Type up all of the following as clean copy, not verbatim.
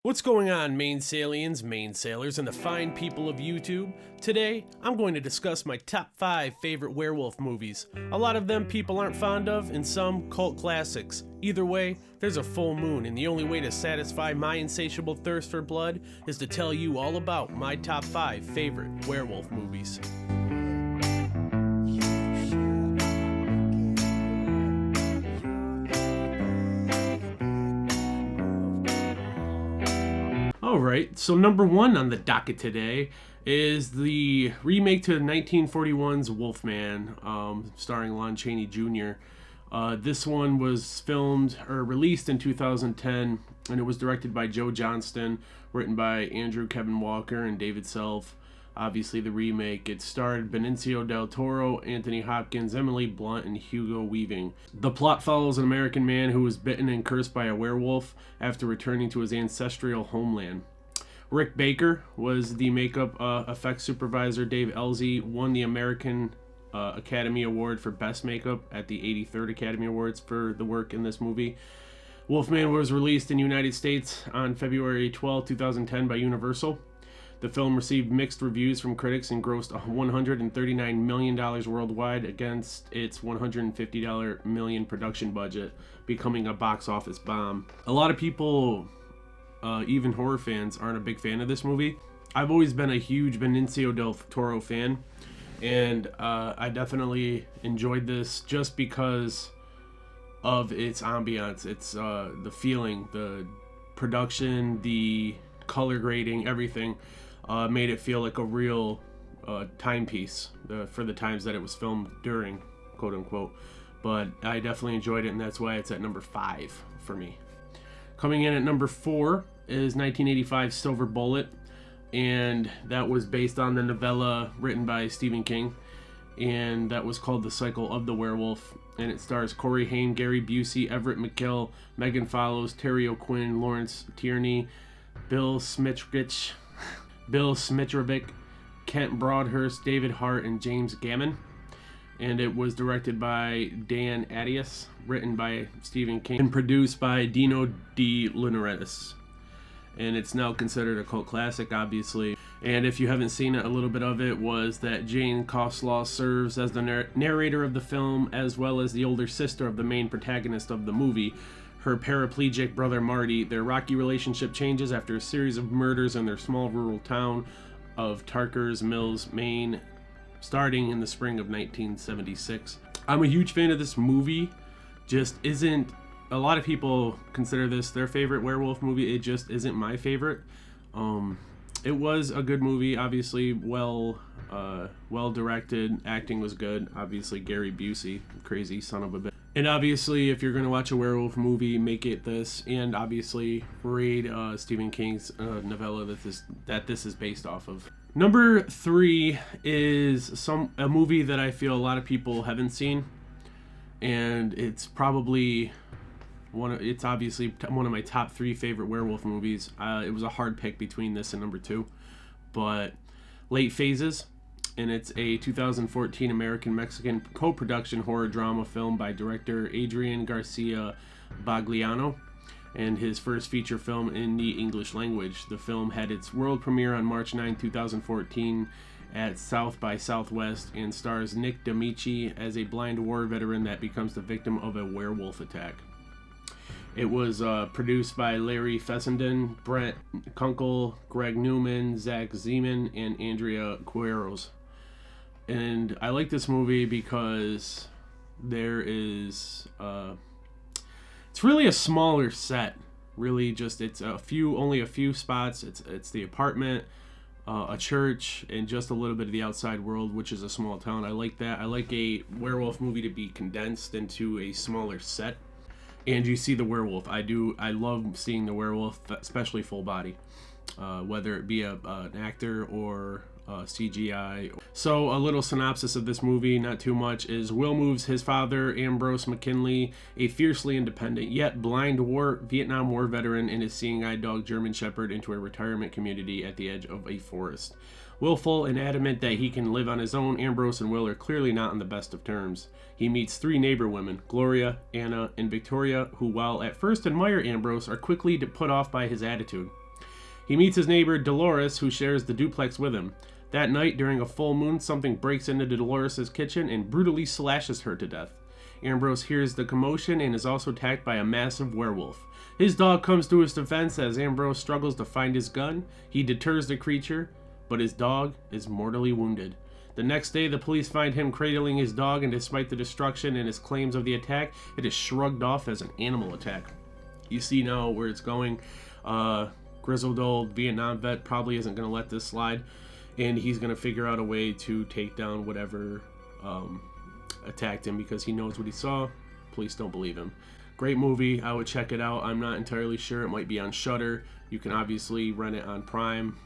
What's going on, Mainsailians, Mainsailors, and the fine people of YouTube? Today, I'm going to discuss my top 5 favorite werewolf movies. A lot of them people aren't fond of, and some cult classics. Either way, there's a full moon, and the only way to satisfy my insatiable thirst for blood is to tell you all about my top 5 favorite werewolf movies. Alright, so number 1 on the docket today is the remake to 1941's Wolfman, starring Lon Chaney Jr. This one was filmed or released in 2010, and it was directed by Joe Johnston, written by Andrew Kevin Walker and David Self. Obviously, the remake, it starred Benicio del Toro, Anthony Hopkins, Emily Blunt, and Hugo Weaving. The plot follows an American man who was bitten and cursed by a werewolf after returning to his ancestral homeland. Rick Baker was the makeup effects supervisor. Dave Elzy won the American Academy Award for Best Makeup at the 83rd Academy Awards for the work in this movie. Wolfman was released in the United States on February 12, 2010 by Universal. The film received mixed reviews from critics and grossed $139 million worldwide against its $150 million production budget, becoming a box office bomb. A lot of people, even horror fans, aren't a big fan of this movie. I've always been a huge Benicio del Toro fan, and I definitely enjoyed this just because of its ambiance. It's the feeling, the production, the color grading, everything. Made it feel like a real timepiece for the times that it was filmed during, quote unquote. But I definitely enjoyed it, and that's why it's at number 5 for me. Coming in at number 4 is 1985's Silver Bullet, and that was based on the novella written by Stephen King, and that was called The Cycle of the Werewolf, and it stars Corey Haim, Gary Busey, Everett McGill, Megan Follows, Terry O'Quinn, Lawrence Tierney, Bill Smitrovic, Kent Broadhurst, David Hart, and James Gammon. And it was directed by Dan Attias, written by Stephen King, and produced by Dino De Laurentiis. And it's now considered a cult classic, obviously. And if you haven't seen it, a little bit of it was that Jane Coslaw serves as the narrator of the film, as well as the older sister of the main protagonist of the movie. Her paraplegic brother Marty. Their rocky relationship changes after a series of murders in their small rural town of Tarkers Mills, Maine, starting in the spring of 1976. I'm a huge fan of this movie. Just isn't, a lot of people consider this their favorite werewolf movie. It just isn't my favorite. It was a good movie, obviously well directed, acting was good. Obviously Gary Busey, crazy son of a bitch. And obviously, if you're going to watch a werewolf movie, make it this, and obviously read Stephen King's novella that this is based off of. Number 3 is a movie that I feel a lot of people haven't seen, and it's probably it's obviously one of my top 3 favorite werewolf movies. It was a hard pick between this and number 2, but Late Phases. And it's a 2014 American-Mexican co-production horror drama film by director Adrian Garcia Bagliano, and his first feature film in the English language. The film had its world premiere on March 9, 2014 at South by Southwest, and stars Nick D'Amici as a blind war veteran that becomes the victim of a werewolf attack. It was produced by Larry Fessenden, Brent Kunkel, Greg Newman, Zach Zeman, and Andrea Quiros. And I like this movie because there is it's really a smaller set. Really, just it's only a few spots. It's the apartment, a church, and just a little bit of the outside world, which is a small town. I like that. I like a werewolf movie to be condensed into a smaller set, and you see the werewolf. I love seeing the werewolf, especially full body, whether it be an actor or CGI. So a little synopsis of this movie, not too much, is Will moves his father, Ambrose McKinley, a fiercely independent yet blind Vietnam War veteran, and his seeing-eyed dog German Shepherd into a retirement community at the edge of a forest. Willful and adamant that he can live on his own, Ambrose and Will are clearly not on the best of terms. He meets 3 neighbor women, Gloria, Anna, and Victoria, who while at first admire Ambrose, are quickly put off by his attitude. He meets his neighbor Dolores, who shares the duplex with him. That night, during a full moon, something breaks into Dolores' kitchen and brutally slashes her to death. Ambrose hears the commotion and is also attacked by a massive werewolf. His dog comes to his defense as Ambrose struggles to find his gun. He deters the creature, but his dog is mortally wounded. The next day, the police find him cradling his dog, and despite the destruction and his claims of the attack, it is shrugged off as an animal attack. You see now where it's going. Grizzled old Vietnam vet probably isn't going to let this slide, and he's going to figure out a way to take down whatever attacked him because he knows what he saw. Police don't believe him. Great movie. I would check it out. I'm not entirely sure. It might be on Shudder. You can obviously rent it on Prime,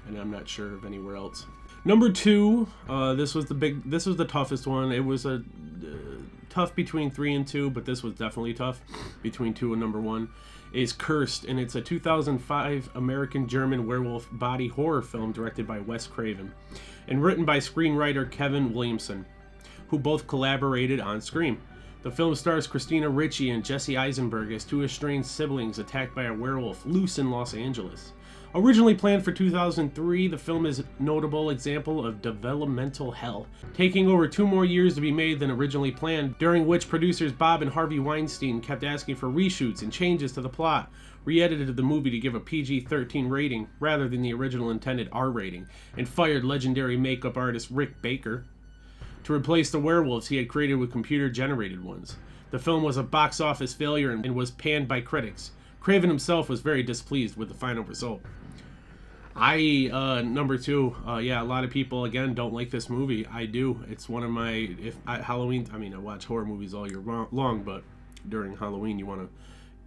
and I'm not sure of anywhere else. Number 2, this was the toughest one. It was a tough between 3 and 2, but this was definitely tough between 2 and number 1. Is Cursed, and it's a 2005 American-German werewolf body horror film directed by Wes Craven and written by screenwriter Kevin Williamson, who both collaborated on Scream. The film stars Christina Ricci and Jesse Eisenberg as two estranged siblings attacked by a werewolf loose in Los Angeles. Originally planned for 2003, the film is a notable example of developmental hell, taking over 2 more years to be made than originally planned, during which producers Bob and Harvey Weinstein kept asking for reshoots and changes to the plot, re-edited the movie to give a PG-13 rating rather than the original intended R rating, and fired legendary makeup artist Rick Baker to replace the werewolves he had created with computer-generated ones. The film was a box office failure and was panned by critics. Craven himself was very displeased with the final result. Number 2, yeah, a lot of people, again, don't like this movie. I do. It's one of my, Halloween, I watch horror movies all year long, but during Halloween, you want to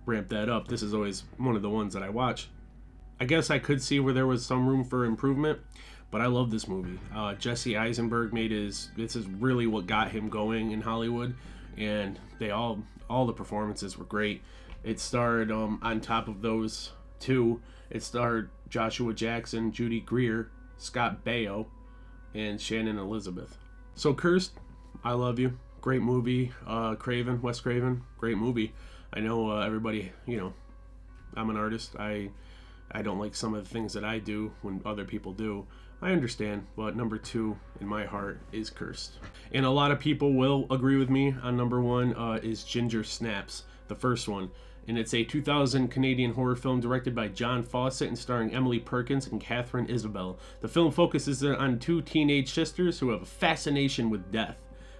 ramp that up. This is always one of the ones that I watch. I guess I could see where there was some room for improvement, but I love this movie. Jesse Eisenberg this is really what got him going in Hollywood, and all the performances were great. It starred, on top of those 2, it starred Joshua Jackson, Judy Greer, Scott Baio, and Shannon Elizabeth. So Cursed, I love you. Great movie. Wes Craven, great movie. I know everybody, I'm an artist. I don't like some of the things that I do when other people do. I understand, but number 2 in my heart is Cursed. And a lot of people will agree with me on number 1 is Ginger Snaps, the first one. And it's a 2000 Canadian horror film directed by John Fawcett and starring Emily Perkins and Catherine Isabelle. The film focuses on 2 teenage sisters who have a fascination with death.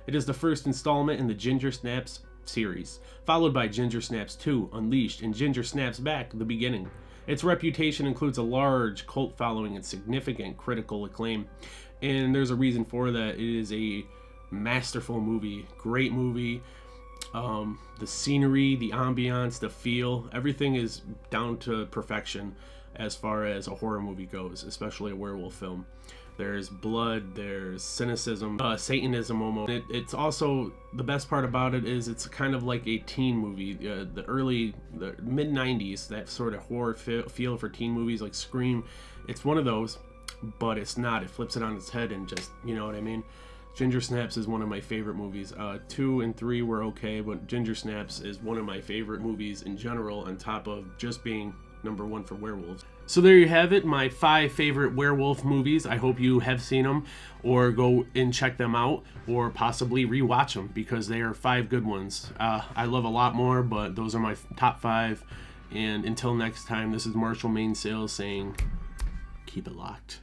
It is the first installment in the Ginger Snaps series, followed by Ginger Snaps 2, Unleashed, and Ginger Snaps Back, The Beginning. Its reputation includes a large cult following and significant critical acclaim, and there's a reason for that. It is a masterful movie, great movie. The scenery, the ambiance, the feel, everything is down to perfection as far as a horror movie goes, especially a werewolf film. There's blood, there's cynicism, Satanism almost. It's also, the best part about it is it's kind of like a teen movie. The mid-90s, that sort of horror feel for teen movies like Scream. It's one of those, but it's not. It flips it on its head and just, you know what I mean? Ginger Snaps is one of my favorite movies. 2 and 3 were okay, but Ginger Snaps is one of my favorite movies in general, on top of just being number 1 for werewolves. So there you have it, my 5 favorite werewolf movies. I hope you have seen them, or go and check them out, or possibly rewatch them, because they are 5 good ones. I love a lot more, but those are my top 5. And until next time, this is Marshall Mainsail saying, keep it locked.